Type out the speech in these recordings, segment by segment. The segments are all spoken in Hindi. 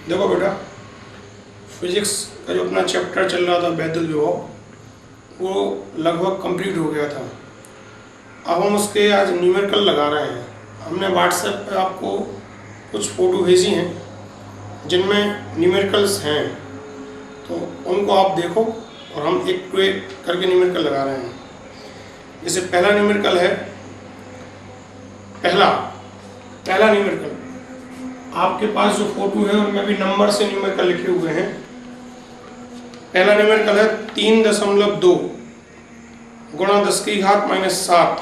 देखो बेटा, फिजिक्स का जो अपना चैप्टर चल रहा था वैद्युत विभव, वो लगभग कंप्लीट हो गया था। अब हम उसके आज न्यूमेरिकल लगा रहे हैं। हमने व्हाट्सएप पे आपको कुछ फ़ोटो भेजी हैं जिनमें न्यूमेरिकल्स हैं, तो उनको आप देखो और हम एक टू एक करके न्यूमेरिकल लगा रहे हैं। जैसे पहला न्यूमेरिकल है, पहला न्यूमेरिकल आपके पास जो फोटो है उनमें भी नंबर से न्यूमेरिकल लिखे हुए हैं। पहला न्यूमेरिकल है 3.2 गुणा 10⁻⁻7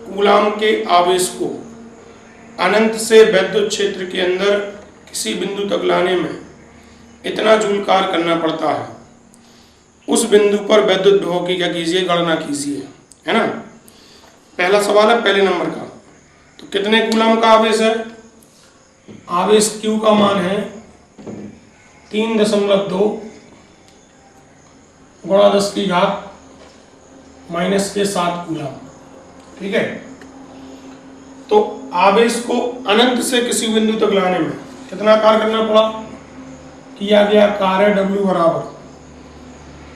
कूलाम के आवेश को अनंत से वैद्युत क्षेत्र के अंदर किसी बिंदु तक लाने में इतना जूल कार्य करना पड़ता है। उस बिंदु पर वैद्युत विभव की क्या कीजिए, गणना कीजिए, है ना। पहला सवाल है पहले नंबर का। तो कितने कूलाम का आवेश है? आवेश Q का मान है 3.2 गुणा 10⁻⁻7 कूलाम। ठीक है। तो आवेश को अनंत से किसी बिंदु तक लाने में कितना कार्य करना पड़ा? किया गया कार्य W बराबर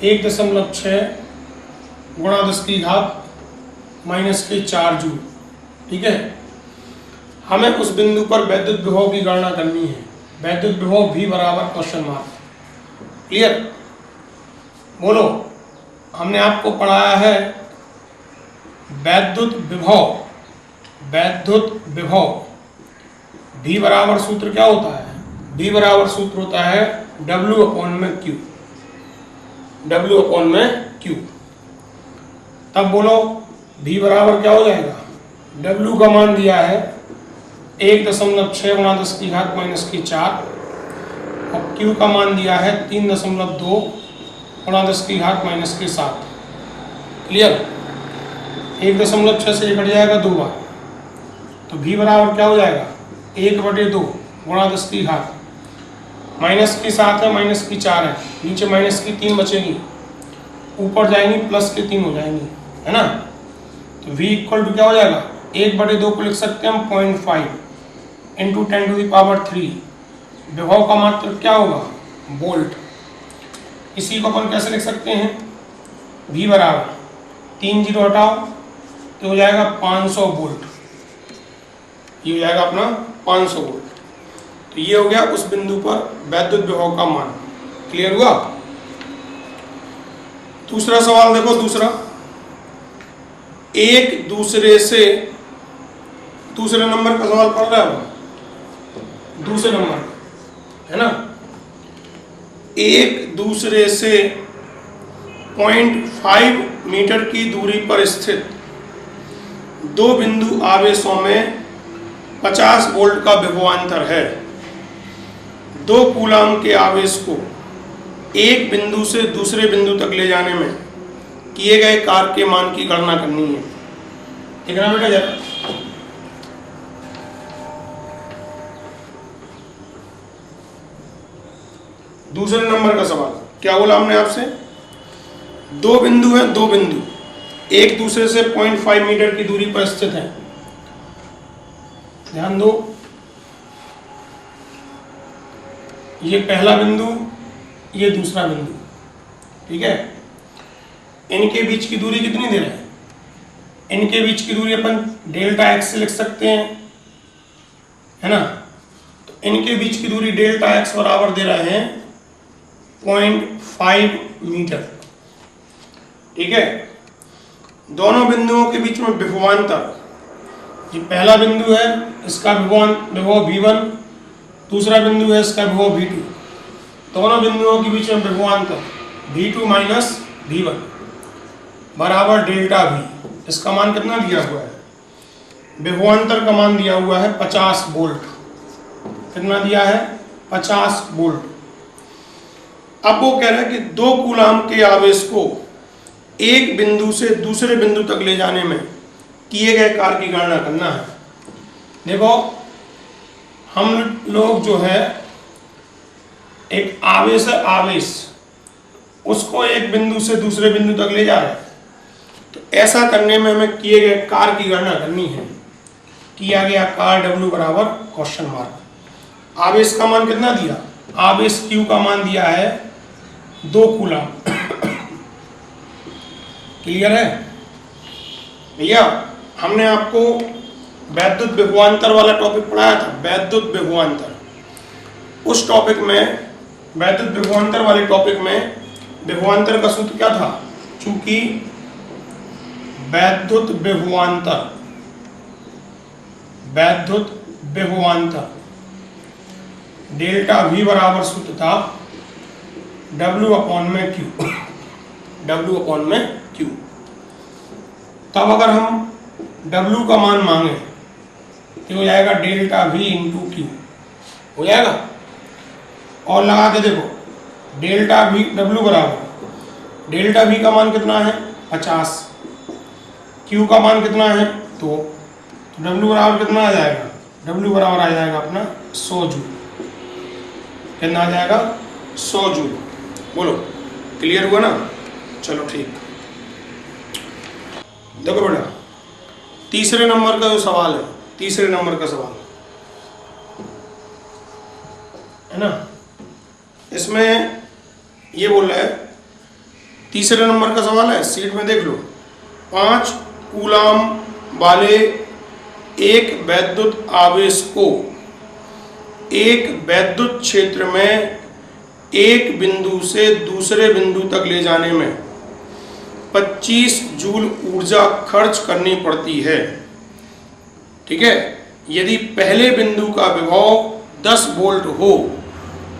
1.6 गुणा 10⁻⁻4 जूल। ठीक है। हमें उस बिंदु पर वैद्युत विभव की गणना करनी है। वैद्युत विभव V बराबर क्वेश्चन मार्क। क्लियर? बोलो, हमने आपको पढ़ाया है वैद्युत विभव V बराबर सूत्र क्या होता है? V बराबर सूत्र होता है W/Q। W/Q। तब बोलो V बराबर क्या हो जाएगा? W का मान दिया है 1.6 गुणा 10⁻⁻4 और Q का मान दिया है 3.2 गुणा 10⁻⁻7। क्लियर? 1.6 से कट जाएगा 2 बार, तो V बराबर क्या हो जाएगा? 1/2 गुणा 10⁻। माइनस की 7 है, माइनस की 4 है, नीचे माइनस की 3 बचेगी, ऊपर जाएंगी प्लस की 3 हो जाएंगी, है ना। तो V इक्वल टू क्या हो जाएगा? 1/2 को लिख सकते हैं हम 0.5 इंटू 10⁻3। विभव का मात्रक क्या होगा? वोल्ट। इसी को अपन कैसे लिख सकते हैं? V बराबर 3 जीरो हटाओ तो हो जाएगा 500 वोल्ट। ये हो जाएगा अपना 500 वोल्ट। तो ये हो गया उस बिंदु पर वैद्युत विभव का मान। क्लियर हुआ? दूसरा सवाल देखो, दूसरे नंबर का सवाल पढ़ रहा है, दूसरे नंबर है ना। एक दूसरे से 0.5 मीटर की दूरी पर स्थित दो बिंदु आवेशों में 50 वोल्ट का विभवांतर है। 2 कूलाम के आवेश को एक बिंदु से दूसरे बिंदु तक ले जाने में किए गए कार्य के मान की गणना करनी है। ठीक है ना बेटा? जरा दूसरे नंबर का सवाल क्या बोला हमने आपसे? 2 बिंदु हैं, 2 बिंदु एक दूसरे से 0.5 मीटर की दूरी पर स्थित हैं। ध्यान दो, ये पहला बिंदु, ये दूसरा बिंदु। ठीक है। इनके बीच की दूरी कितनी दे रहे हैं? इनके बीच की दूरी अपन डेल्टा x से लिख सकते हैं, है ना। तो इनके बीच की दूरी डेल्टा x बराबर दे रहे हैं 0.5 मीटर। ठीक है। दोनों बिंदुओं के बीच में विभवांतर, ये पहला बिंदु है, इसका विभव V1, दूसरा बिंदु है, इसका विभव V2। दोनों बिंदुओं के बीच में विभवांतर V2 माइनस V1 बराबर डेल्टा V। इसका मान कितना दिया हुआ है? विभवांतर का मान दिया हुआ है 50 वोल्ट। कितना दिया है? 50 वोल्ट। अब वो कह रहा है कि 2 कूलाम के आवेश को एक बिंदु से दूसरे बिंदु तक ले जाने में किए गए कार्य की गणना करना है। देखो, हम लोग जो है एक आवेश है, आवेश उसको एक बिंदु से दूसरे बिंदु तक ले जा रहे हैं। तो ऐसा करने में हमें किए गए कार्य की गणना करनी है। किया गया कार्य W बराबर क्वेश्चन मार्क। आवेश का मान कितना दिया? आवेश Q का मान दिया है 2 कूलम। क्लियर है भैया? हमने आपको वैद्युत विभवांतर वाला टॉपिक पढ़ाया था, वैद्युत विभवांतर। उस टॉपिक में, वैद्युत विभवांतर वाले टॉपिक में विभवांतर का सूत्र क्या था? चूंकि वैद्युत विभवांतर डेल्टा V बराबर सूत्र था W/Q। W/Q। तब अगर हम W का मान मांगे तो हो जाएगा डेल्टा V इंटू Q, हो जाएगा। और लगा के देखो, डेल्टा V W बराबर, डेल्टा V का मान कितना है? 50। Q का मान कितना है? 2। तो W बराबर कितना आ जाएगा? W बराबर आ जाएगा अपना 100 जूल। कितना आ जाएगा? 100 जूल। बोलो, क्लियर हुआ ना? चलो ठीक। देखो बेटा, तीसरे नंबर का जो सवाल है, तीसरे नंबर का सवाल है ना, इसमें ये बोल रहा है, तीसरे नंबर का सवाल है, सीट में देख लो। 5 कूलाम वाले एक वैद्युत आवेश को एक वैद्युत क्षेत्र में एक बिंदु से दूसरे बिंदु तक ले जाने में 25 जूल ऊर्जा खर्च करनी पड़ती है। ठीक है? यदि पहले बिंदु का विभव 10 वोल्ट हो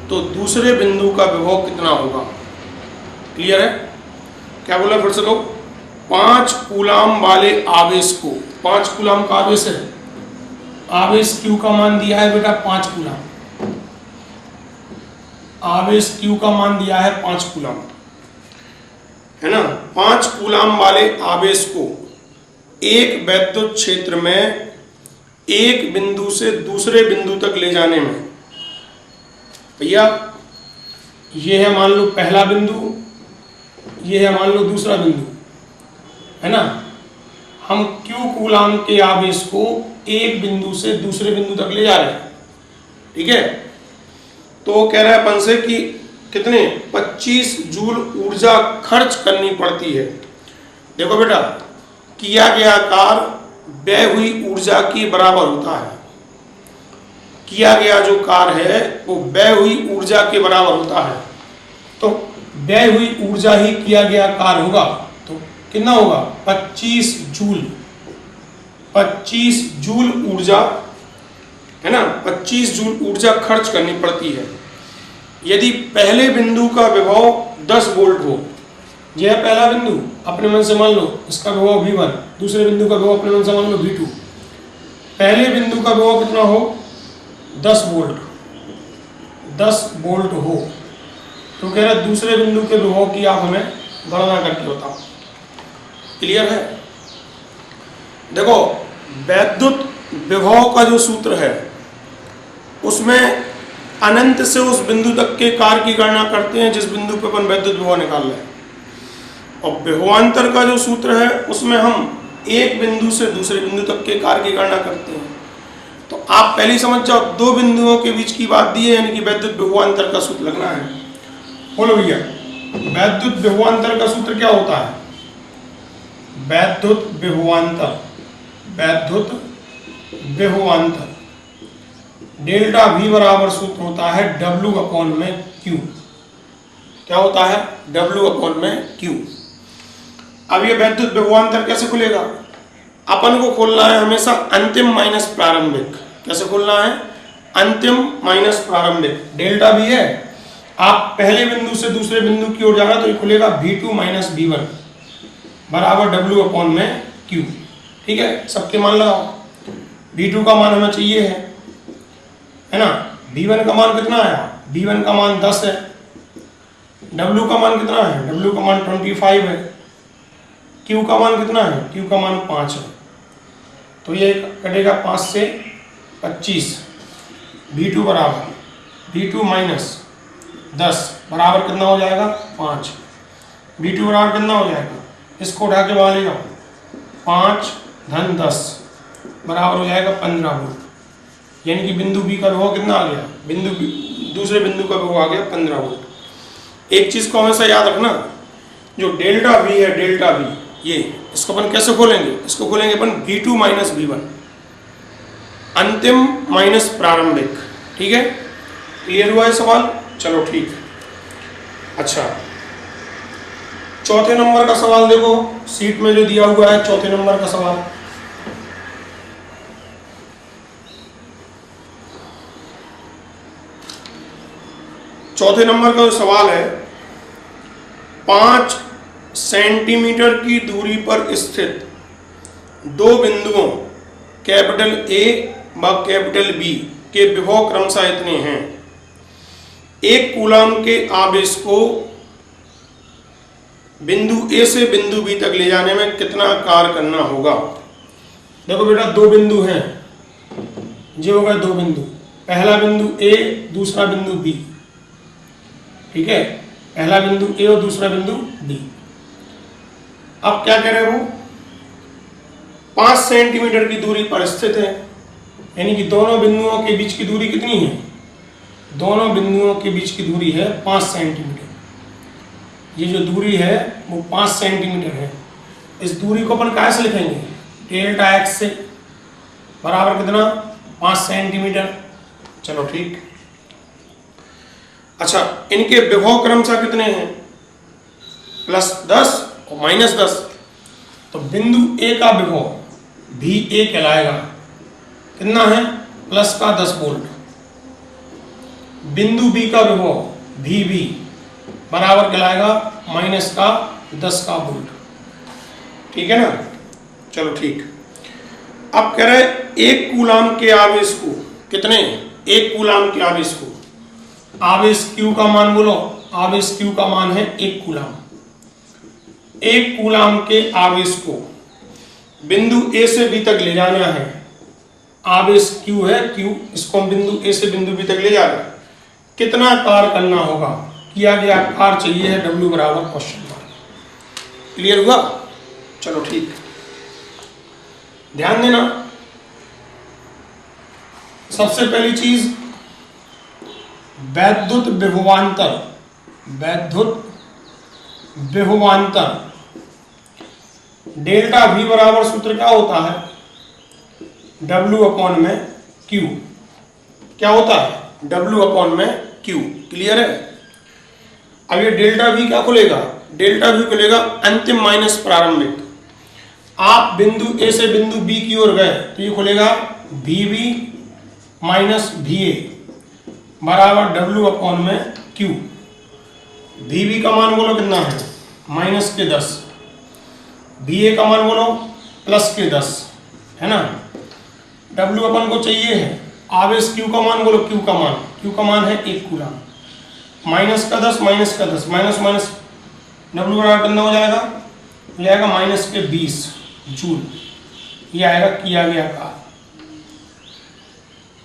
तो दूसरे बिंदु का विभव कितना होगा? क्लियर है? क्या बोला फिर से लोग? 5 कूलाम वाले आवेश को, 5 कूलाम का आवेश है, आवेश Q का मान दिया है बेटा 5 कूलाम, आवेश Q का मान दिया है 5 कूलाम, है ना। 5 कूलाम वाले आवेश को एक वैद्युत क्षेत्र में एक बिंदु से दूसरे बिंदु तक ले जाने में, भैया ये है मान लो पहला बिंदु, ये है मान लो दूसरा बिंदु, है ना। हम Q कूलाम के आवेश को एक बिंदु से दूसरे बिंदु तक ले जा रहे हैं। ठीक है? तो कह रहा है अपन से कि कितने 25 जूल ऊर्जा खर्च करनी पड़ती है। देखो बेटा, किया गया कार्य व्यय हुई ऊर्जा के बराबर होता है। किया गया जो कार्य है वो व्यय हुई ऊर्जा के बराबर होता है। तो व्यय हुई ऊर्जा ही किया गया कार्य होगा, तो कितना होगा? 25 जूल, 25 जूल ऊर्जा, है ना, 25 जूल ऊर्जा खर्च करनी पड़ती है। यदि पहले बिंदु का विभव 10 वोल्ट हो, यह पहला बिंदु, अपने मन से मान लो इसका विभव V1, दूसरे बिंदु का विभव अपने मन से मान लो V2। पहले बिंदु का विभव कितना हो? 10 वोल्ट, 10 वोल्ट हो, तो कह रहा है दूसरे बिंदु के विभव की आप हमें गणना करके बताओ। क्लियर है? देखो, वैद्युत विभव का जो सूत्र है उसमें अनंत से उस बिंदु तक के कार्य की गणना करते हैं जिस बिंदु पर अपन वैद्युत विभव निकाल रहे हैं, और विभवांतर का जो सूत्र है उसमें हम एक बिंदु से दूसरे बिंदु तक के कार्य की गणना करते हैं। तो आप पहले ही समझ जाओ, दो बिंदुओं के बीच की बात दी है, यानी कि वैद्युत विभवांतर का सूत्र लगना है। बोलो भैया, वैद्युत विभवांतर का सूत्र क्या होता है? वैद्युत विभवांतर, वैद्युत विभवांतर डेल्टा V बराबर सूत्र होता है W/Q। क्या होता है? W/Q। अब ये वैद्युत विभवांतर कैसे खुलेगा? अपन को खोलना है हमेशा अंतिम माइनस प्रारंभिक। कैसे खोलना है? अंतिम माइनस प्रारंभिक। डेल्टा V है, आप पहले बिंदु से दूसरे बिंदु की ओर जा रहे हैं तो ये खुलेगा V2 माइनस V1 बराबर W/Q। ठीक है? सबके मान लगाओ। V2 का मान हमें चाहिए है ना। V1 का मान कितना आया? V1 का मान 10 है। W का मान कितना है? W का मान 25 है। Q का मान कितना है? Q का मान 5 है। तो ये कटेगा 5 से 25। V2 बराबर V2 माइनस 10 बराबर कितना हो जाएगा? 5। V2 बराबर कितना हो जाएगा? इसको उठा के वहां ले जाओ। 5 धन 10 बराबर हो जाएगा 15 वोल्ट। यानी कि बिंदु B का विभव कितना आ गया? बिंदु दूसरे बिंदु का विभव आ गया 15 वोल्ट। एक चीज को हमेशा याद रखना, जो डेल्टा V है, डेल्टा V, ये इसको अपन कैसे खोलेंगे, इसको खोलेंगे अपन V2 माइनस V1, अंतिम माइनस प्रारंभिक। ठीक है, क्लियर हुआ है सवाल? चलो ठीक। अच्छा, चौथे नंबर का सवाल देखो, सीट में जो दिया हुआ है चौथे नंबर का सवाल। चौथे नंबर का जो सवाल है, 5 सेंटीमीटर की दूरी पर स्थित दो बिंदुओं कैपिटल A व कैपिटल B के विभव क्रमशः इतने हैं। एक कूलाम के आवेश को बिंदु A से बिंदु B तक ले जाने में कितना कार्य करना होगा? देखो बेटा, दो बिंदु हैं, ये हो गए दो बिंदु, पहला बिंदु A, दूसरा बिंदु B। ठीक है, पहला बिंदु A और दूसरा बिंदु B। अब क्या कह रहे हो, 5 सेंटीमीटर की दूरी पर स्थित है, यानी कि दोनों बिंदुओं के बीच की दूरी कितनी है? दोनों बिंदुओं के बीच की दूरी है 5 सेंटीमीटर। ये जो दूरी है वो 5 सेंटीमीटर है। इस दूरी को अपन कैसे लिखेंगे? डेल्टा x से, बराबर कितना? 5 सेंटीमीटर। चलो ठीक। अच्छा, इनके विभव क्रमशः कितने हैं? +10 और -10। तो बिंदु A का विभव VA कहलाएगा, कितना है? +10 वोल्ट। बिंदु B का विभव VB बराबर कहलाएगा -10 वोल्ट। ठीक है ना? चलो ठीक। अब कह रहे एक कूलाम के आवेश को, कितने? एक कूलाम के आवेश को, आवेश Q का मान बोलो, आवेश Q का मान है 1 कूलाम। एक कूलाम के आवेश को बिंदु A से B तक ले जाना है। आवेश Q है, Q, इसको हम बिंदु A से बिंदु B तक ले जा रहे हैं। कितना कार्य करना होगा? किया गया कार्य चाहिए है W बराबर क्वेश्चन मार्क। क्लियर हुआ? चलो ठीक, ध्यान देना। सबसे पहली चीज, वैद्युत विभवांतर, वैद्युत विभवांतर डेल्टा V बराबर सूत्र क्या होता है? W अपॉन में Q। क्या होता है? W अपॉन में Q। क्लियर है? अब ये डेल्टा V क्या खुलेगा? डेल्टा V खुलेगा अंतिम माइनस प्रारंभिक। आप बिंदु A से बिंदु B की ओर गए तो ये खुलेगा VB माइनस VA बराबर W अपॉन में Q। VB का मान बोलो कितना है? -10। VA का मान बोलो +10, है ना? W अपन को चाहिए है, आवेश Q का मान बोलो, Q का मान है 1 कूलाम। -10 माइनस माइनस W बराबर कितना हो जाएगा? ये आएगा -20 जूल। ये आएगा किया गया कार्य।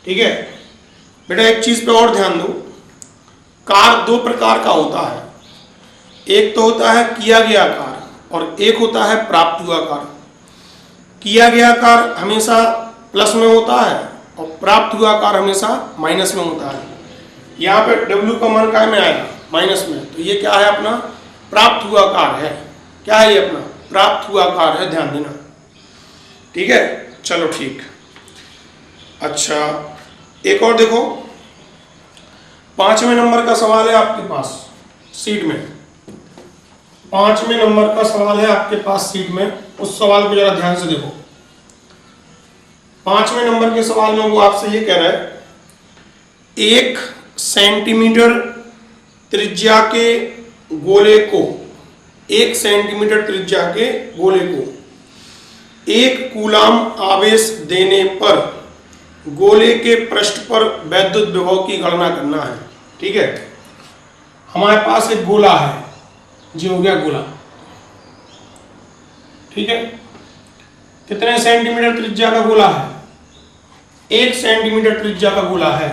ठीक है बेटा, एक चीज पे और ध्यान दो, कार्य दो प्रकार का होता है। एक तो होता है किया गया कार्य और एक होता है प्राप्त हुआ कार्य। किया गया कार्य हमेशा प्लस में होता है और प्राप्त हुआ कार्य हमेशा माइनस में होता है। यहाँ पे W का मान काय में आएगा? माइनस में। तो ये क्या है? अपना प्राप्त हुआ कार्य है। क्या है ये? अपना प्राप्त हुआ कार्य है, ध्यान देना। ठीक है, चलो ठीक। अच्छा, एक और देखो, 5वें नंबर का सवाल है आपके पास सीट में। 5वें नंबर का सवाल है आपके पास सीट में, उस सवाल को जरा ध्यान से देखो। 5वें नंबर के सवाल में वो आपसे ये कह रहा है, 1 सेंटीमीटर त्रिज्या के गोले को, 1 सेंटीमीटर त्रिज्या के गोले को 1 कूलाम आवेश देने पर गोले के पृष्ठ पर वैद्युत विभव की गणना करना है। ठीक है, हमारे पास एक गोला है, जो हो गया गोला। ठीक है, कितने सेंटीमीटर त्रिज्या का गोला है? 1 सेंटीमीटर त्रिज्या का गोला है।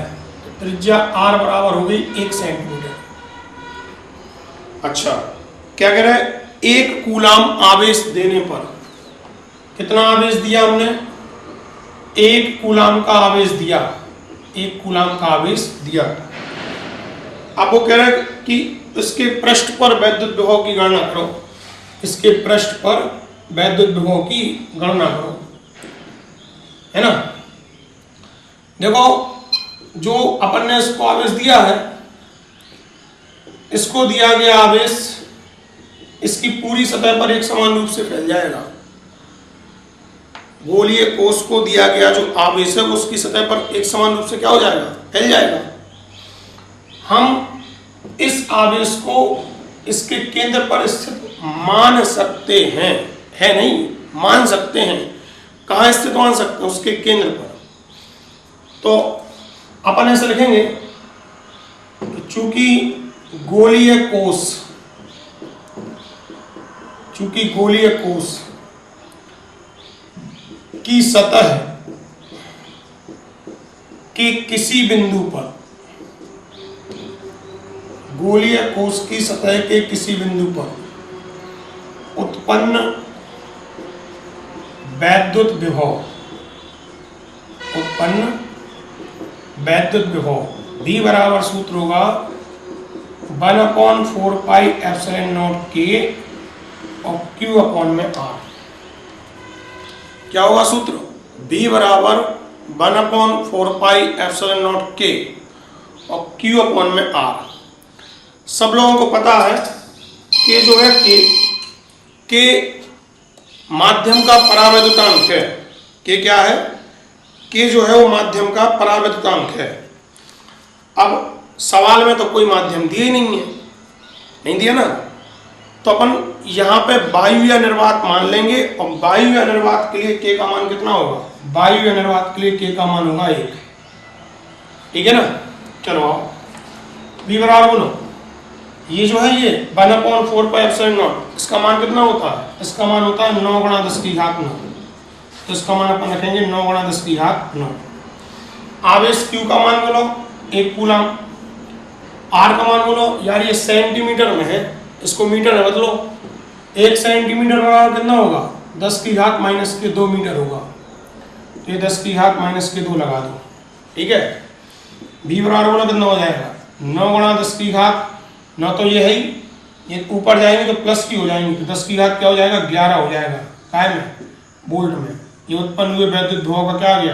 त्रिज्या R बराबर हो गई 1 सेंटीमीटर। अच्छा, क्या कह रहा है? 1 कूलाम आवेश देने पर, कितना आवेश दिया हमने? 1 कूलाम का आवेश दिया, 1 कूलाम का आवेश दिया। अब वो कह रहे हैं कि इसके पृष्ठ पर वैद्युत विभव की गणना करो, इसके पृष्ठ पर वैद्युत विभव की गणना करो, है ना। देखो जो अपन ने इसको आवेश दिया है, इसको दिया गया आवेश इसकी पूरी सतह पर एक समान रूप से फैल जाएगा। गोलीय कोष को दिया गया जो आवेश है वो उसकी सतह पर एक समान रूप से क्या हो जाएगा, फैल जाएगा। हम इस आवेश को इसके केंद्र पर स्थित मान सकते हैं, है नहीं, मान सकते हैं। कहाँ स्थित मान सकते हैं, उसके केंद्र पर। तो अपन ऐसे लिखेंगे कि चूंकि गोलीय कोष की सतह के किसी बिंदु पर, गोलीय कोष की सतह के किसी बिंदु पर उत्पन्न वैद्युत विभव V बराबर सूत्र होगा 1/4 पाई एप्सिलॉन नॉट K और Q अपॉन में R। क्या होगा सूत्र? V बराबर 1/4 पाई एप्सिलॉन नॉट K और Q अपॉन में R। सब लोगों को पता है कि जो है के माध्यम का परावैद्युतांक है। के क्या है? के जो है वो माध्यम का परावैद्युतांक है। अब सवाल में तो कोई माध्यम दिया ही नहीं है, नहीं दिया ना, तो अपन यहाँ पे वायु या निर्वात मान लेंगे और वायु या निर्वात के लिए के का मान कितना होगा? वायु या निर्वात के लिए के का मान होगा 1। ठीक है ना। चलो आओ V बराबर बोलो, ये जो है ये 1/4 पाई एप्सिलॉन नॉट, इसका मान कितना होता है? इसका मान होता है 9 × 10⁹ तो इसका मान अपन रखेंगे 9 × 10⁹। आवेश Q का मान बोलो 1 कूलम। R का मान बोलो, यार ये सेंटीमीटर में है, इसको मीटर में बदलो। 1 सेंटीमीटर बराबर कितना होगा? 10⁻² मीटर होगा। ये 10⁻² लगा दो। ठीक है। V बराबर बोलो कितना हो जाएगा? 9 × 10⁻, ना तो ये है ही, ये ऊपर जाएंगे तो प्लस की हो जाएंगी, तो 10⁻ क्या हो जाएगा? 11 हो जाएगा। काय में? वोल्ट में। ये उत्पन्न हुए वैद्युत विभव का क्या आ गया?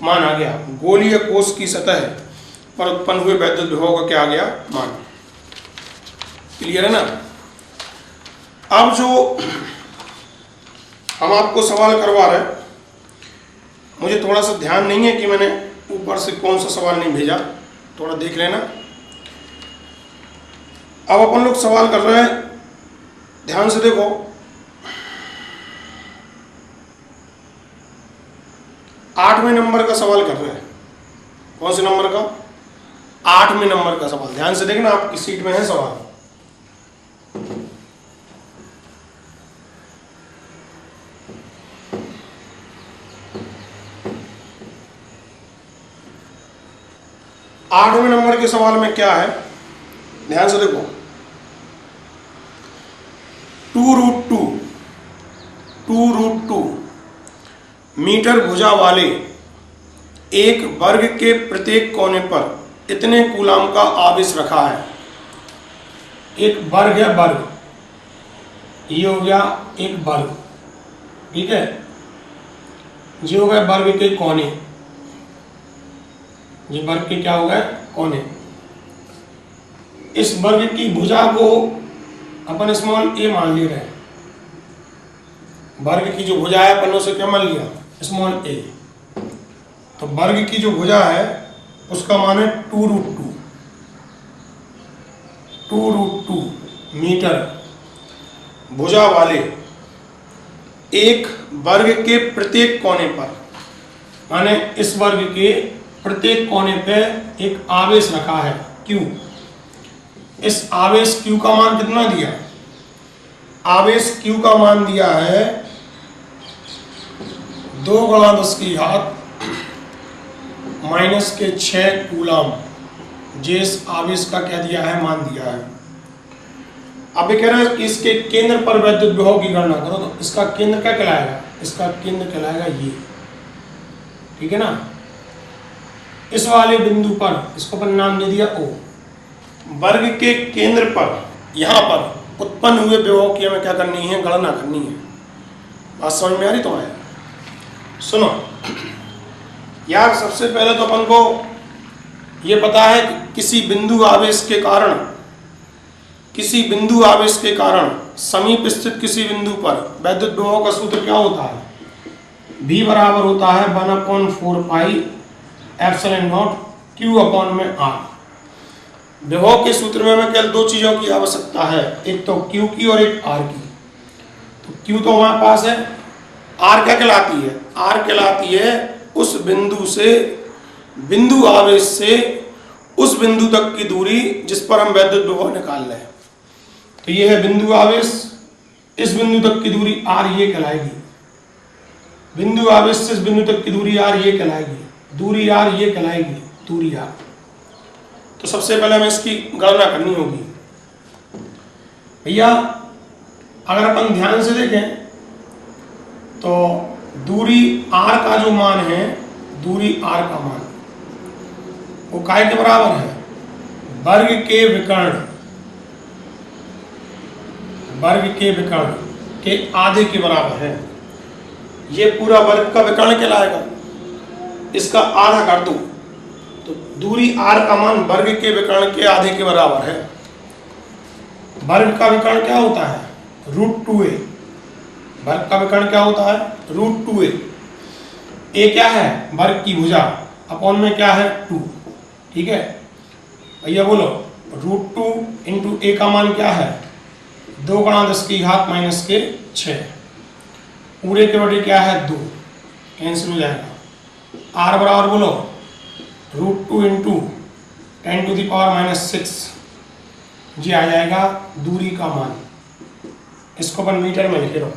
मान आ गया। गोलीय कोष की सतह पर उत्पन्न हुए वैद्युत विभव का क्या आ गया? मान। क्लियर है ना। अब जो हम आपको सवाल करवा रहे हैं, मुझे थोड़ा सा ध्यान नहीं है कि मैंने ऊपर से कौन सा सवाल नहीं भेजा, थोड़ा देख लेना। अब अपन लोग सवाल कर रहे हैं, ध्यान से देखो। आठवें नंबर का सवाल कर रहे हैं। कौन से नंबर का? 8वें नंबर का सवाल। ध्यान से देखना, आपकी सीट में है सवाल। आठवें नंबर के सवाल में क्या है? ध्यान से देखो। 2√2 मीटर भुजा वाले एक वर्ग के प्रत्येक कोने पर इतने कूलाम का आवेश रखा है। एक वर्ग है, वर्ग, ये हो गया एक वर्ग। ठीक है। ये हो गए वर्ग के कोने, ये वर्ग के क्या हो गए? कोने। इस वर्ग की भुजा को अपन स्मॉल a मान ले रहे हैं। वर्ग की जो भुजा है अपन उसे क्या मान लिया? Small a। तो वर्ग की जो भुजा है उसका मान है 2√2 मीटर भुजा वाले एक वर्ग के प्रत्येक कोने पर, माने इस वर्ग के प्रत्येक कोने पे एक आवेश रखा है Q। इस आवेश Q का मान कितना दिया? आवेश Q का मान दिया है 2 × 10⁻⁻⁶ कूलाम। जिस आवेश का क्या दिया है? मान दिया है। अब ये कह रहा है कि इसके केंद्र पर वैद्युत विभव की गणना करो, तो इसका केंद्र क्या कहलाएगा? इसका केंद्र कहलाएगा ये। ठीक है ना। इस वाले बिंदु पर इसको अपन नाम दे दिया O। वर्ग के केंद्र पर यहाँ पर उत्पन्न हुए विभव की हमें क्या करनी है, गणना करनी है। बात समझ में आ रही तुम्हारे? सुनो यार, सबसे पहले तो अपन को ये पता है कि किसी बिंदु आवेश के कारण समीप स्थित किसी बिंदु पर वैद्युत विभव का सूत्र क्या होता है? V बराबर होता है 1/4 pi epsilon not Q upon में R। विभव के सूत्र में हमें केवल दो चीजों की आवश्यकता है, एक तो Q की और एक R की। तो Q तो हमारे पास है, R क्या कहलाती है? R कहलाती है उस बिंदु से, बिंदु आवेश से उस बिंदु तक की दूरी जिस पर हम वैद्युत विभव निकाल रहे हैं। तो ये है बिंदु आवेश, इस बिंदु तक की दूरी R ये कहलाएगी। बिंदु आवेश से इस बिंदु तक की दूरी R ये कहलाएगी, दूरी R ये कहलाएगी, दूरी R। तो सबसे पहले हमें इसकी गणना करनी होगी। भैया अगर अपन ध्यान से देखें तो दूरी R का जो मान है, दूरी R का मान वो काय के बराबर है? वर्ग के विकर्ण के आधे के बराबर है। ये पूरा वर्ग का विकर्ण कहलाएगा, इसका आधा कर दो तो दूरी R का मान वर्ग के विकर्ण के आधे के बराबर है। वर्ग का विकर्ण क्या होता है? √2a। वर्ग का विकर्ण क्या होता है? √2a। ए क्या है? वर्ग की भुजा, अपॉन में क्या है? 2। ठीक है भैया, बोलो √2 इंटू ए का मान क्या है? 2 × 10⁻⁻6। पूरे के बटे क्या है? 2, कैंसिल हो जाएगा। R बराबर बोलो √2 इंटू 10⁻⁻6, ये आ जाएगा दूरी का मान। इसको अपन मीटर में लिखे रहो।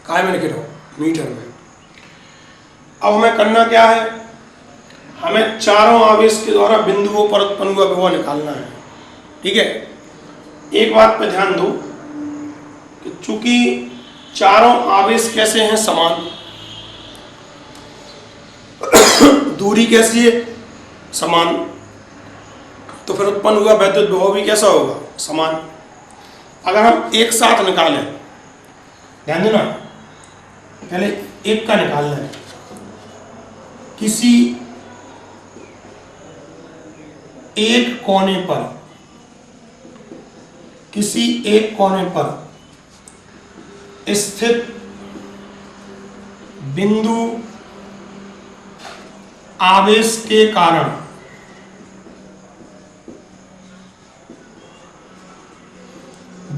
काय में लिखे रहो? मीटर में। अब हमें करना क्या है? हमें चारों आवेश के द्वारा बिंदुओं पर उत्पन्न हुआ विभव निकालना है। ठीक है, एक बात पे ध्यान दो कि चूंकि चारों आवेश कैसे हैं? समान। दूरी कैसी है? समान। तो फिर उत्पन्न हुआ वैद्युत विभव भी कैसा होगा? समान। अगर हम एक साथ निकालें, ध्यान देना, पहले एक का निकालना है। किसी एक कोने पर स्थित बिंदु आवेश के कारण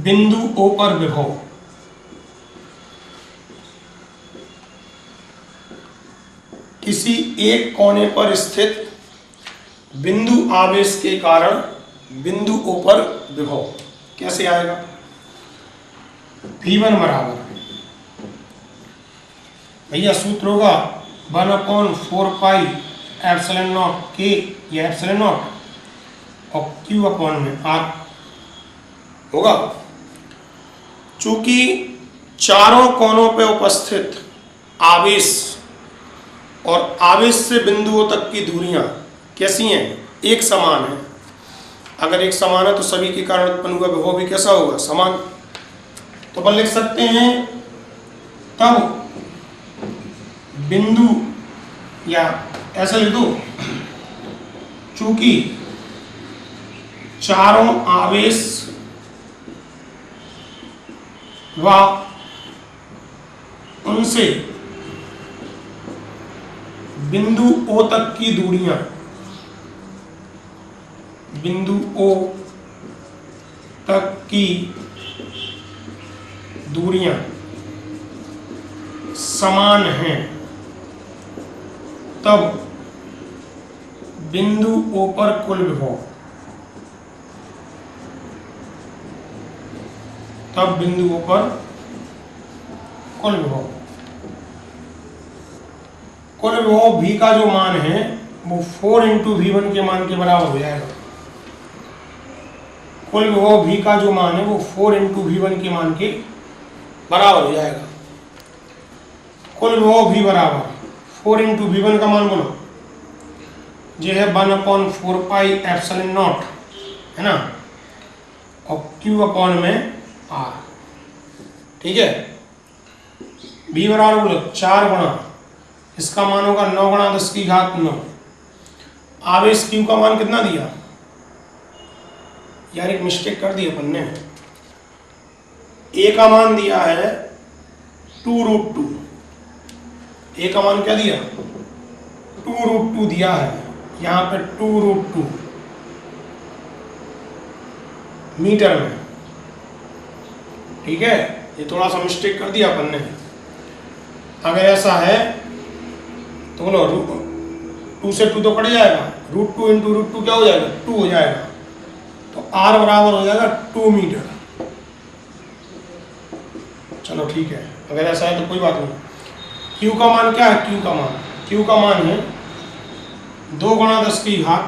बिंदु O पर विभव किसी एक कोने पर स्थित बिंदु आवेश के कारण बिंदु O पर विभव कैसे आएगा? V1 बराबर भैया सूत्र होगा 1/4 पाई एप्सिलॉन नॉट K, या एप्सिलॉन नॉट, और Q अपॉन में R होगा। चूंकि चारों कोनों पे उपस्थित आवेश और आवेश से बिंदुओं तक की दूरियां कैसी हैं? एक समान है। अगर एक समान है तो सभी के कारण उत्पन्न हुआ विभव भी कैसा होगा? समान। तो अपन लिख सकते हैं तब बिंदु, या ऐसा लिख दो, चूंकि चारों आवेश व उनसे बिंदु O तक की दूरियां, बिंदु O तक की दूरियां समान हैं, तब बिंदु O पर कुल विभव, तब बिंदु O पर कुल विभव, कुल विभव V का जो मान है वो 4 × V1 के मान के बराबर हो जाएगा। कुल विभव V का जो मान है वो 4 × V1 के मान के बराबर हो जाएगा। कुल विभव V बराबर 4 × V1 का मान बोलो, ये है 1/4 पाई एप्सिलॉन नॉट है ना, और Q अपॉन में R। ठीक है, B बराबर बोलो 4 गुणा, इसका मान होगा 9 गुणा 10 की घात 9। आवेश Q का मान कितना दिया यार, एक मिस्टेक कर दी अपन ने, A का मान दिया है 2√2। A का मान क्या दिया, 2√2 दिया है, यहाँ पे 2√2 मीटर में। ठीक है, ये थोड़ा सा मिस्टेक कर दिया अपन ने। अगर ऐसा है तो बोलो 2 से 2 तो कट जाएगा, √2 इंटू √2 क्या हो जाएगा, 2 हो जाएगा, तो R बराबर हो जाएगा 2 मीटर। चलो ठीक है, अगर ऐसा है तो कोई बात नहीं। Q का मान क्या है, Q का मान है 2 गुणा 10 की घात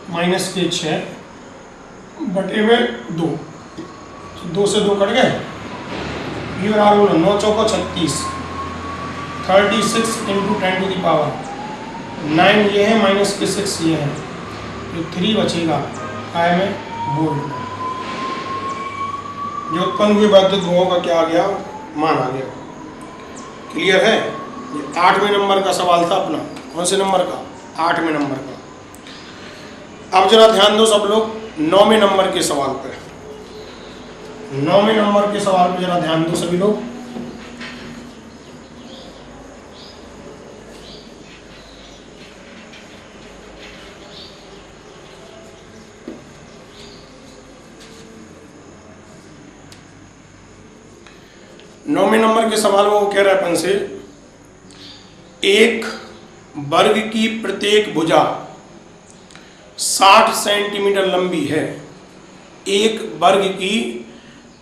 माइनस के 6 बटे में 2। 2 से 2 कट गए, ये बराबर 9 चौको 36, 36 इंटू 10 टू द पावर 9 ये है, माइनस के 6 ये है, तो 3 बचेगा काय में, वोल्ट में। जो उत्पन्न हुए वैद्युत गुणों का क्या आ गया, मान आ गया। क्लियर है, ये 8वें नंबर का सवाल था अपना। कौन से नंबर का, 8वें नंबर का। अब जरा ध्यान दो सब लोग 9वें नंबर के सवाल पे। 9वें नंबर के सवाल पे जरा ध्यान दो सभी लोग। नौवें नंबर के सवाल में वो कह रहा है अपन से, एक वर्ग की प्रत्येक भुजा 60 सेंटीमीटर लंबी है। एक वर्ग की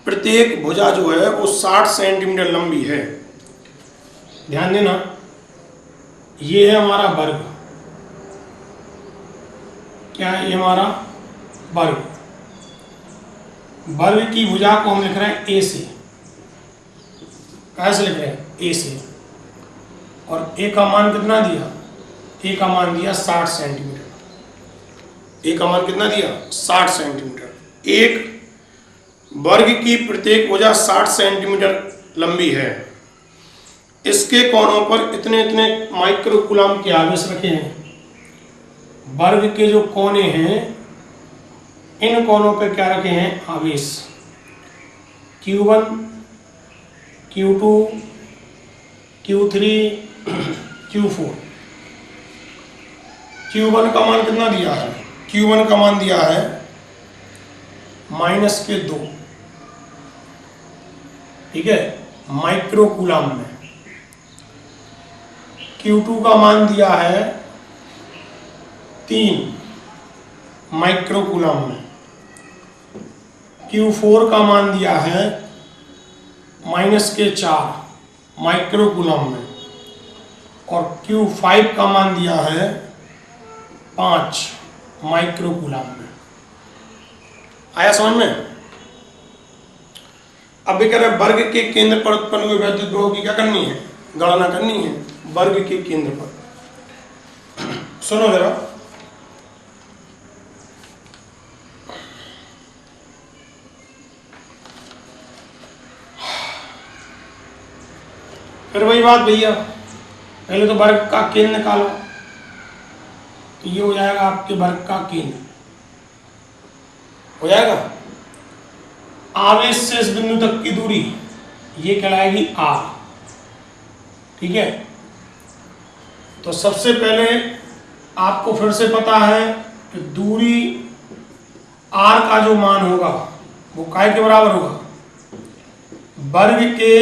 प्रत्येक भुजा जो है वो 60 सेंटीमीटर लंबी है। ध्यान देना, ये है हमारा वर्ग, क्या है, ये हमारा वर्ग। वर्ग की भुजा को हम लिख रहे हैं ए से, कैसे लिख रहे हैं, ए से, और ए का मान कितना दिया, ए का मान दिया 60 सेंटीमीटर। ए का मान कितना दिया, 60 सेंटीमीटर। एक वर्ग की प्रत्येक भुजा 60 सेंटीमीटर लंबी है। इसके कोनों पर इतने इतने माइक्रो कूलम के आवेश रखे हैं। वर्ग के जो कोने हैं, इन कोनों पर क्या रखे हैं, आवेश। Q1, Q2, Q3, Q4। Q1 का मान कितना दिया है, Q1 का मान दिया है -2, ठीक है, माइक्रो कूलम में। Q2 का मान दिया है 3 माइक्रो कूलम में। Q4 का मान दिया है -4 माइक्रो कूलम में, और Q5 का मान दिया है 5 माइक्रो कूलम में। आया समझ में? अब भी कह रहे वर्ग के केंद्र पर उत्पन्न हुए वैद्युत गुणों की क्या करनी है, गणना करनी है वर्ग के केंद्र पर। सुनो जरा, फिर वही बात भैया, पहले तो वर्ग का केंद्र निकालो, तो ये हो जाएगा आपके वर्ग का केंद्र, हो जाएगा। आवेश से इस बिंदु तक की दूरी ये कहलाएगी R, ठीक है। तो सबसे पहले आपको फिर से पता है कि दूरी R का जो मान होगा वो काय के बराबर होगा, वर्ग के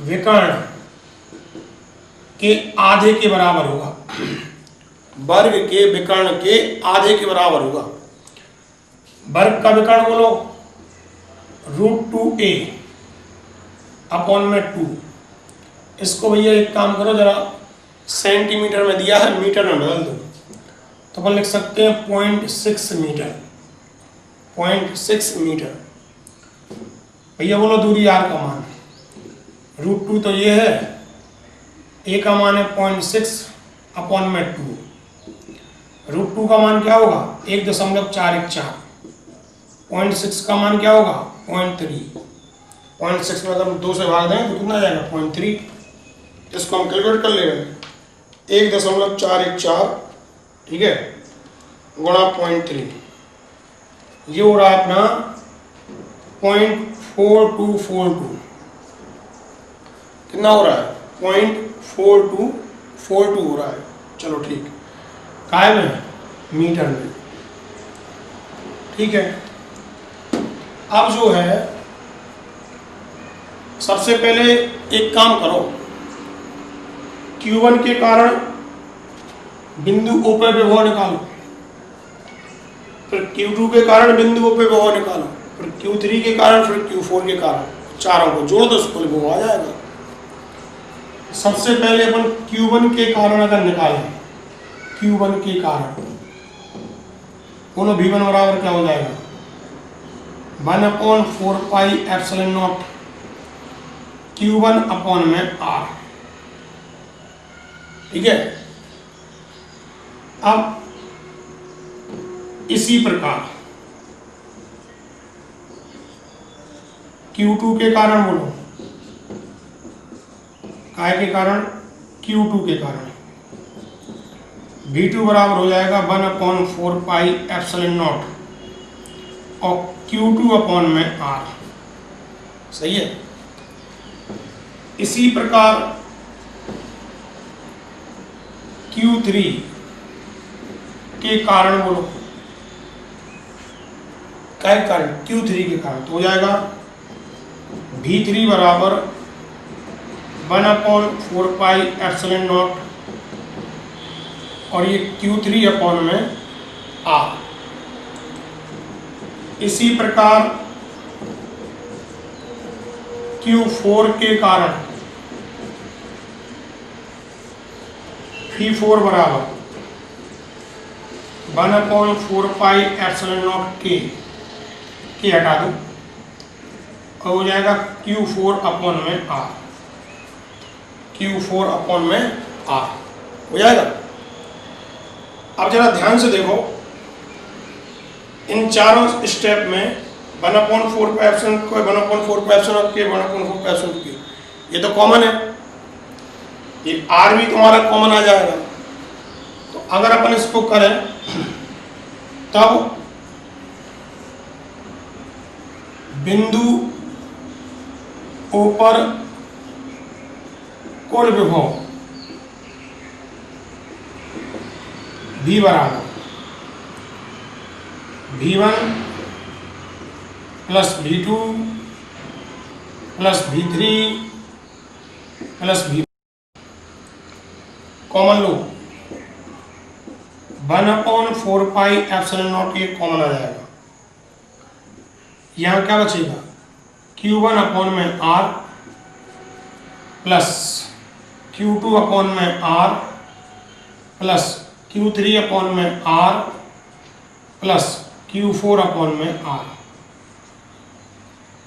विकर्ण के आधे के बराबर होगा। वर्ग के विकर्ण के आधे के बराबर होगा। वर्ग का विकर्ण बोलो √2a अपॉन में 2। इसको भैया एक काम करो जरा, सेंटीमीटर में दिया है, मीटर में बदल दो, तो अपन लिख सकते हैं 0.6 मीटर। 0.6 मीटर। भैया बोलो दूरी R का मान, √2 तो ये है, a का मान है 0.6 अपॉन में 2। √2 का मान क्या होगा, 1.414, 0.6 का मान क्या होगा 0.3। 0.6 में अगर हम 2 से भाग दें तो कितना आ जाएगा 0.3। इसको हम कैलकुलेट कर लेंगे 1.414, ठीक है, गुणा 0.3, ये हो रहा है अपना 0.4242। कितना हो रहा है 0.4242 हो रहा है। चलो ठीक, काय में मीटर में, ठीक है। अब जो है सबसे पहले एक काम करो, Q1 के कारण बिंदु O पे विभव निकालो, फिर Q2 के कारण बिंदु O पे विभव निकालो, फिर Q3 के कारण, फिर Q4 के कारण, चारों को जोड़ दो, उसको विभव आ जाएगा। सबसे पहले अपन Q1 के कारण अगर निकालें, Q1 के कारण बोलो V1 बराबर क्या हो जाएगा 1/4 pi epsilon not Q1 upon में R, ठीक है। अब इसी प्रकार Q2 के कारण बोलो, काय के कारण Q2 के कारण V2 बराबर हो जाएगा 1/4 पाई एप्सिलॉन नॉट और Q2 अपॉन में R, सही है। इसी प्रकार Q3 के कारण बोलो, क्या कारण Q3 के कारण तो हो जाएगा V3 बराबर 1/4 पाई एप्सिलॉन नॉट और ये Q3 अपॉन में R। इसी प्रकार Q4 के कारण V4 बराबर 1/4 पाई एप्सिलॉन नॉट के हटा दो और हो जाएगा Q4 अपॉन में R, Q4 अपॉन में R हो जाएगा। अब जरा ध्यान से देखो, इन चारों स्टेप में 1/4 पाई एप्सिलॉन को 1/4 पाई एप्सिलॉन के 1/4 पाई एप्सिलॉन के, ये तो कॉमन है, ये R भी तुम्हारा कॉमन आ जाएगा। तो अगर अपन इसको करें तब बिंदु O पर कुल विभव V बराबर V1 plus V2 plus V3 plus V, common low 1/4 pi epsilon not, ये कॉमन आ जाएगा। यहाँ क्या बचेगा Q1 अपॉन में R प्लस Q2 अपॉन में R प्लस Q3 अपॉन में R प्लस Q4 अपॉन में R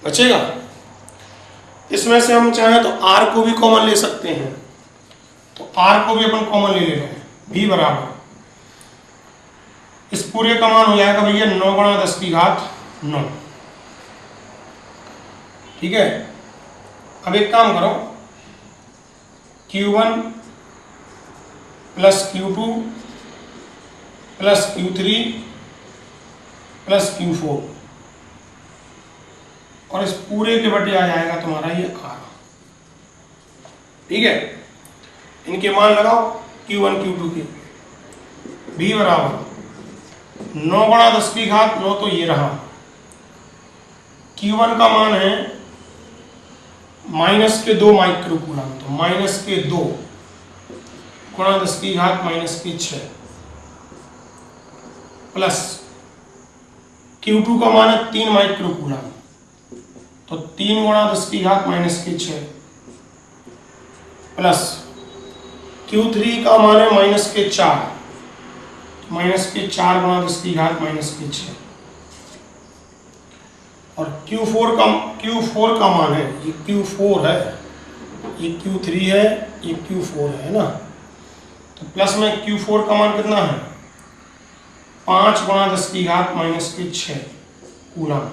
बचेगा। इसमें से हम चाहें तो R को भी कॉमन ले सकते हैं, तो R को भी अपन कॉमन ले रहे हैं। V बराबर इस पूरे का मान हो जाएगा भैया 9×10⁻9, ठीक है। अब एक काम करो, Q1 plus Q2 plus Q3 plus Q4 और इस पूरे के बटे आ जाएगा तुम्हारा ये R, ठीक है। इनके मान लगाओ Q1 Q2 के। V बराबर 9×10⁻9, तो ये रहा। Q1 का मान है -2 माइक्रोकूलम, तो -2 × 10⁻⁻6 प्लस Q2 का मान है 3 माइक्रोकूलम, तो 3 × 10⁻⁻6 प्लस Q3 का मान है -4 × 10⁻⁻6 और Q4 का मान है, ये Q4 है, ये Q3 है, ये Q4 है ना। तो प्लस में Q4 का मान कितना है 5 × 10⁻⁻6 कूलम।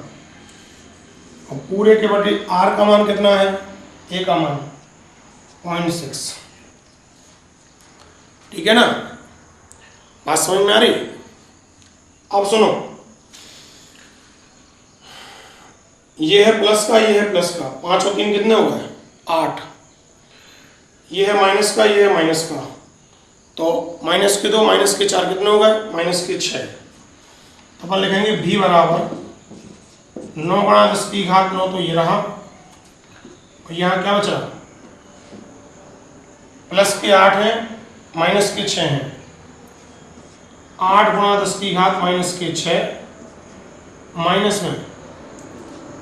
और पूरे के बटे आर का मान कितना है, ए का मान 0.6। ठीक है ना, बात समझ में आ रही। अब सुनो, ये है प्लस का, ये है प्लस का, 5 और 3 कितने हो गए 8। ये है माइनस का, ये है माइनस का, तो माइनस के 2 माइनस के 4 कितने हो गए माइनस के 6। तो अपन लिखेंगे v बराबर 9 गुणा 10 की घात 9, तो ये रहा। और यहाँ क्या बचा, प्लस के 8 है माइनस के 6 हैं, 8 गुणा 10 की घात माइनस के 6 माइनस में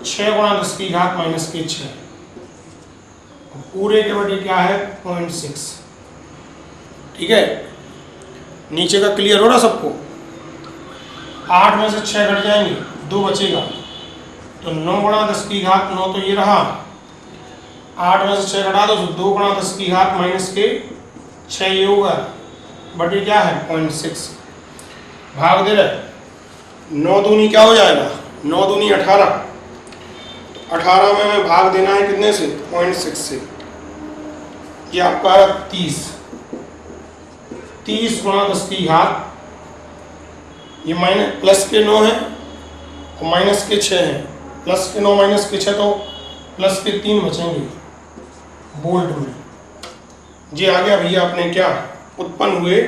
6 गुणा 10 की घात माइनस के 6, पूरे के बटे क्या है 0.6। ठीक है, नीचे का क्लियर हो रहा सबको। 8 में से 6 घट जाएंगे, 2 बचेगा, तो 9 गुणा 10 की घात 9, तो ये रहा। 8 में से 6 घटा दो, तो 2 गुणा 10 की घात माइनस के 6 ये होगा, बटे क्या है 0.6। भाग दे रहे, 9 दूनी क्या हो जाएगा 9 दूनी 18, तो 18 में हमें भाग देना है कितने से 0.6 से। ये आपका 30 गुणा 10 की घात, ये माइनस प्लस के 9 है और माइनस के 6 है, प्लस के 9 माइनस के 6, तो प्लस के 3 बचेंगे बोल्ट में। जी आ गया भैया अपने क्या उत्पन्न हुए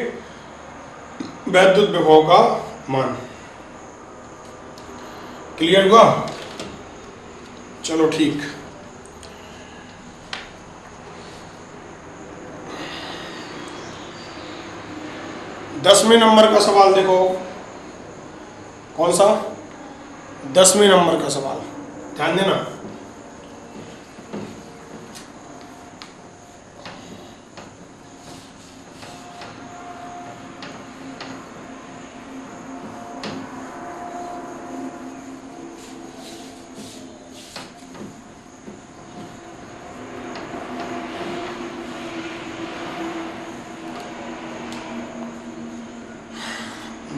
वैद्युत विभव का मान। क्लियर हुआ, चलो ठीक। दसवें नंबर का सवाल देखो, कौन सा 10वें नंबर का सवाल, ध्यान देना।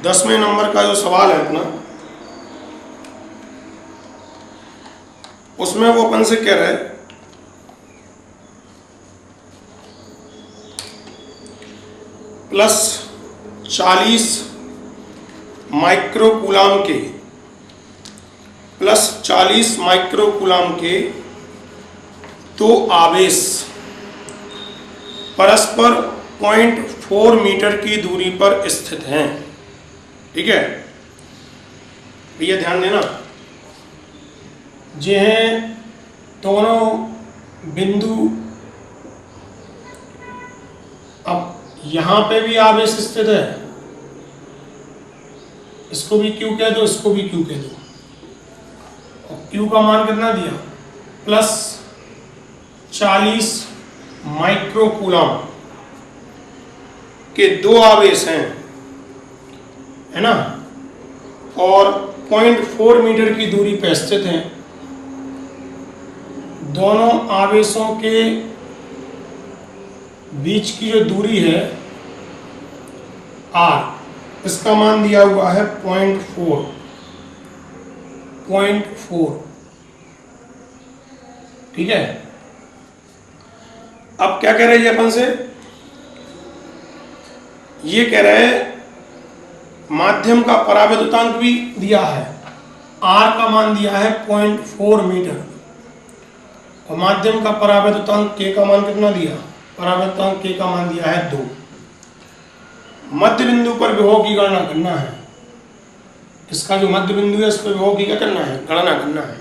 दसवें नंबर का जो सवाल है अपना, उसमें वो अपन से कह रहे हैं +40 माइक्रोकूलाम के +40 माइक्रोकूलाम के 2 आवेश परस्पर 0.4 मीटर की दूरी पर स्थित हैं। ठीक है भैया, ध्यान देना। ये हैं दोनों बिंदु, अब यहां पे भी आवेश स्थित है, इसको भी Q कह दो, इसको भी Q कह दो, और Q का मान कितना दिया +40 माइक्रोकूलाम के 2 आवेश हैं, है ना, और 0.4 मीटर की दूरी पर स्थित हैं। दोनों आवेशों के बीच की जो दूरी है r, इसका मान दिया हुआ है 0.4। ठीक है, अब क्या कह रहे हैं अपन से, ये कह रहे हैं माध्यम का परावैद्युतांक भी दिया है, r का मान दिया है 0.4 मीटर, और माध्यम का परावैद्युतांक k का मान कितना दिया, परावैद्युतांक k का मान दिया है 2। मध्य बिंदु पर विभव की गणना करना है। इसका जो मध्य बिंदु है, इस पर विभव की क्या करना है, गणना करना है।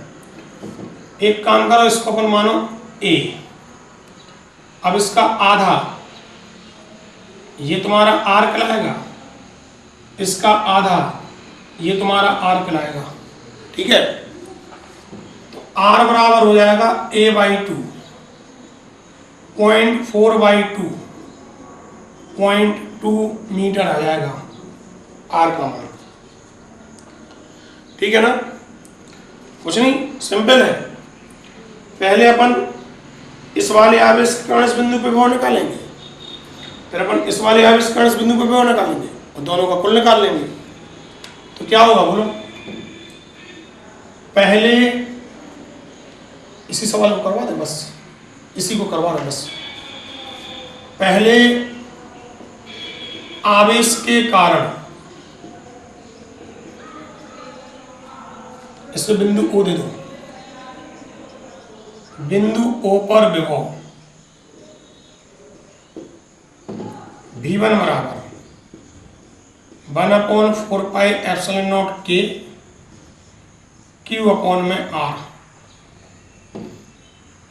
एक काम करो, इसको अपन मानो a। अब इसका आधा, ये तुम्हारा r कहलाएगा, इसका आधा ये तुम्हारा r कहलाएगा। ठीक है, तो r बराबर हो जाएगा a/2, 0.4/2, 0.2 मीटर आ जाएगा r का मान। ठीक है ना, कुछ नहीं, सिंपल है। पहले अपन इस वाले आवेश कण इस बिंदु पे विभव निकालेंगे, फिर अपन इस वाले आवेश कण इस बिंदु पे विभव निकालेंगे, और दोनों का कुल निकाल लेंगे। तो क्या होगा बोलो, पहले इसी सवाल को करवा दे, बस इसी को करवा दे बस। पहले आवेश के कारण, इसमें बिंदु O दे दो, बिंदु O पर विभव V1 बराबर 1/4πε0 K Q अपॉन में R।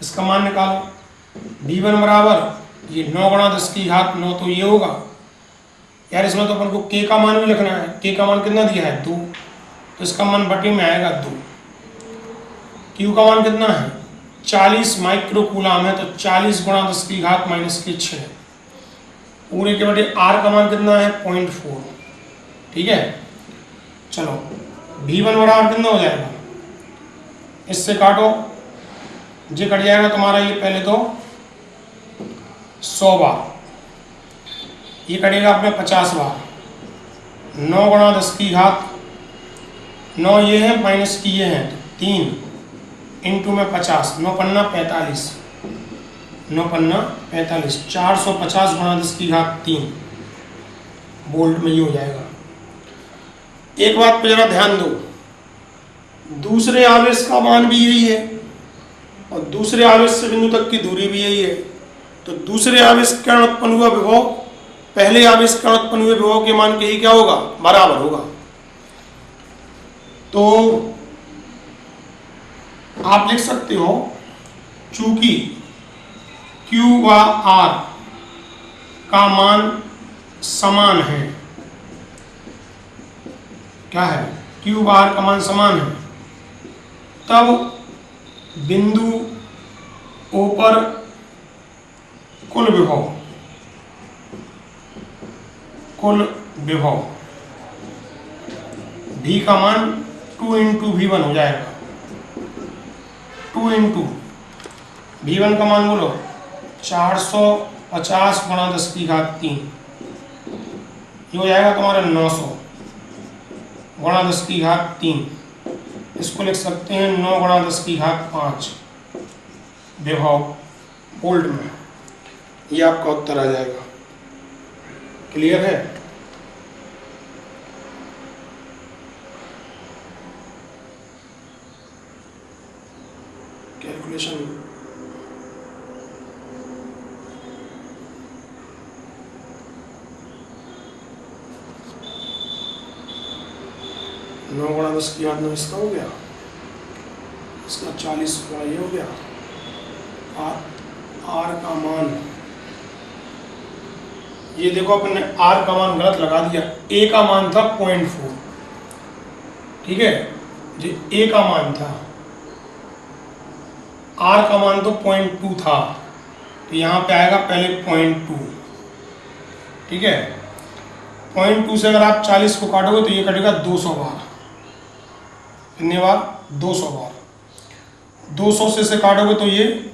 इसका मान निकालो। V1 बराबर ये 9 × 10⁻9 तो ये होगा यार। इसमें तो अपन को K का मान भी लिखना है। K का मान कितना दिया है 2, तो इसका मान बटे में आएगा 2। Q का मान कितना है 40 माइक्रो कूलम है, तो 40 × 10⁻⁻6 पूरे के बटे। R का मान कितना है 0.4। ठीक है, चलो V1 बराबर कितना हो जाएगा, इससे काटो, ये कट जाएगा तुम्हारा ये पहले तो 100 बार, ये कटेगा अपने 50 बार। 9 × 10⁻9 ये है माइनस की ये है 3 इंटू में 50, 9 पन्ना 45, 9 पन्ना 45, 450 × 10⁻3 वोल्ट में ये हो जाएगा। एक बात पे जरा ध्यान दो, दूसरे आवेश का मान भी यही है और दूसरे आवेश से बिंदु तक की दूरी भी यही है, तो दूसरे आवेश के कारण उत्पन्न हुआ विभव पहले आवेश के कारण उत्पन्न हुए विभव के मान के ही क्या होगा, बराबर होगा। तो आप लिख सकते हो चूंकि Q व R का मान समान है, क्या है Q व R का मान समान है, तब बिंदु O पर कुल विभव V का मान 2 × V1 हो जाएगा। 2 × V1 का मान बोलो 450 × 10⁻3, ये हो जाएगा तुम्हारा 900 × 10⁻3। इसको लिख सकते हैं 9 × 10⁵ विभव वोल्ट में, ये आपका उत्तर आ जाएगा। क्लियर है? कैलकुलेशन 9 × 10⁻9 इसका हो गया, इसका 40 × ये हो गया। R का मान, ये देखो अपन ने R का मान गलत लगा दिया, A का मान था 0.4, ठीक है, जो A का मान था, R का मान तो 0.2 था, तो यहाँ पे आएगा पहले 0.2, ठीक है। 0.2 से अगर आप 40 को काटोगे तो ये कटेगा 200 बार। कितने बार? 200 बार। 200 से काटोगे तो ये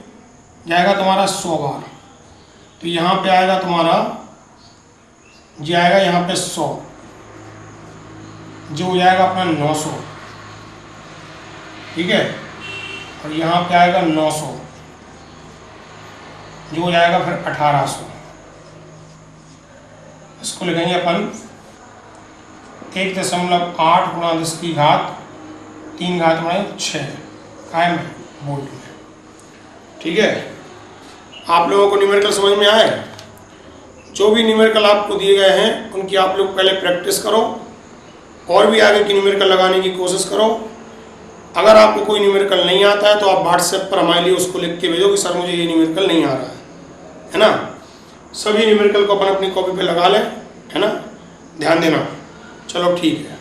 जाएगा तुम्हारा 100 बार, तो यहाँ पे आएगा तुम्हारा, ये आएगा यहाँ पे 100, जो हो जाएगा अपना 900, ठीक है, और यहाँ पे आएगा 900, जो हो जाएगा फिर 1800। इसको लिखेंगे अपन 1.8 × 10⁻3 कायम है वोल्ट में। ठीक है, आप लोगों को न्यूमेरिकल समझ में आए? जो भी न्यूमेरिकल आपको दिए गए हैं उनकी आप लोग पहले प्रैक्टिस करो और भी आगे की न्यूमेरिकल लगाने की कोशिश करो। अगर आपको कोई न्यूमेरिकल नहीं आता है तो आप व्हाट्सएप पर हमारे लिए उसको लिख के भेजो कि सर मुझे ये न्यूमेरिकल नहीं आ रहा है ना। सभी न्यूमेरिकल को अपन अपनी कॉपी पे लगा लें, है ना, ध्यान देना। चलो ठीक है।